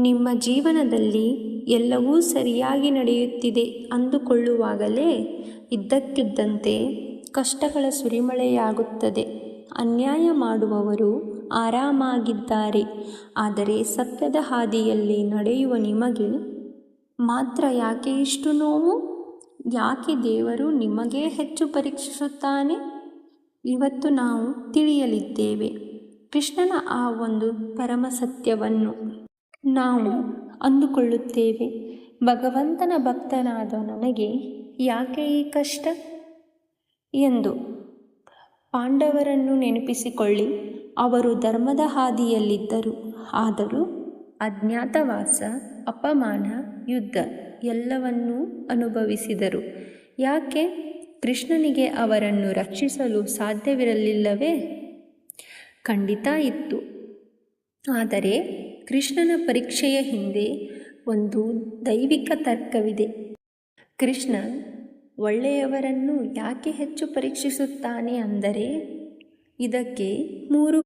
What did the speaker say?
ನಿಮ್ಮ ಜೀವನದಲ್ಲಿ ಎಲ್ಲವೂ ಸರಿಯಾಗಿ ನಡೆಯುತ್ತಿದೆ ಅಂದುಕೊಳ್ಳುವಾಗಲೇ ಇದ್ದಕ್ಕಿದ್ದಂತೆ ಕಷ್ಟಗಳ ಸುರಿಮಳೆಯಾಗುತ್ತದೆ. ಅನ್ಯಾಯ ಮಾಡುವವರು ಆರಾಮಾಗಿದ್ದಾರೆ, ಆದರೆ ಸತ್ಯದ ಹಾದಿಯಲ್ಲಿ ನಡೆಯುವ ನಿಮಗೆ ಮಾತ್ರ ಯಾಕೆ ಇಷ್ಟು ನೋವು? ಯಾಕೆ ದೇವರು ನಿಮಗೇ ಹೆಚ್ಚು ಪರೀಕ್ಷಿಸುತ್ತಾನೆ? ಇವತ್ತು ನಾವು ತಿಳಿಯಲಿದ್ದೇವೆ ಕೃಷ್ಣನ ಆ ಒಂದು ಪರಮ ಸತ್ಯವನ್ನು. ನಾವು ಅಂದುಕೊಳ್ಳುತ್ತೇವೆ, ಭಗವಂತನ ಭಕ್ತನಾದ ನನಗೆ ಯಾಕೆ ಈ ಕಷ್ಟ ಎಂದು. ಪಾಂಡವರನ್ನು ನೆನಪಿಸಿಕೊಳ್ಳಿ. ಅವರು ಧರ್ಮದ ಹಾದಿಯಲ್ಲಿದ್ದರು, ಆದರೂ ಅಜ್ಞಾತವಾಸ, ಅಪಮಾನ, ಯುದ್ಧ ಎಲ್ಲವನ್ನೂ ಅನುಭವಿಸಿದರು. ಯಾಕೆ? ಕೃಷ್ಣನಿಗೆ ಅವರನ್ನು ರಕ್ಷಿಸಲು ಸಾಧ್ಯವಿರಲಿಲ್ಲವೇ? ಖಂಡಿತ ಇತ್ತು. ಆದರೆ ಕೃಷ್ಣನ ಪರೀಕ್ಷೆಯ ಹಿಂದೆ ಒಂದು ದೈವಿಕ ತರ್ಕವಿದೆ. ಕೃಷ್ಣ ಒಳ್ಳೆಯವರನ್ನು ಯಾಕೆ ಹೆಚ್ಚು ಪರೀಕ್ಷಿಸುತ್ತಾನೆ ಅಂದರೆ ಇದಕ್ಕೆ 3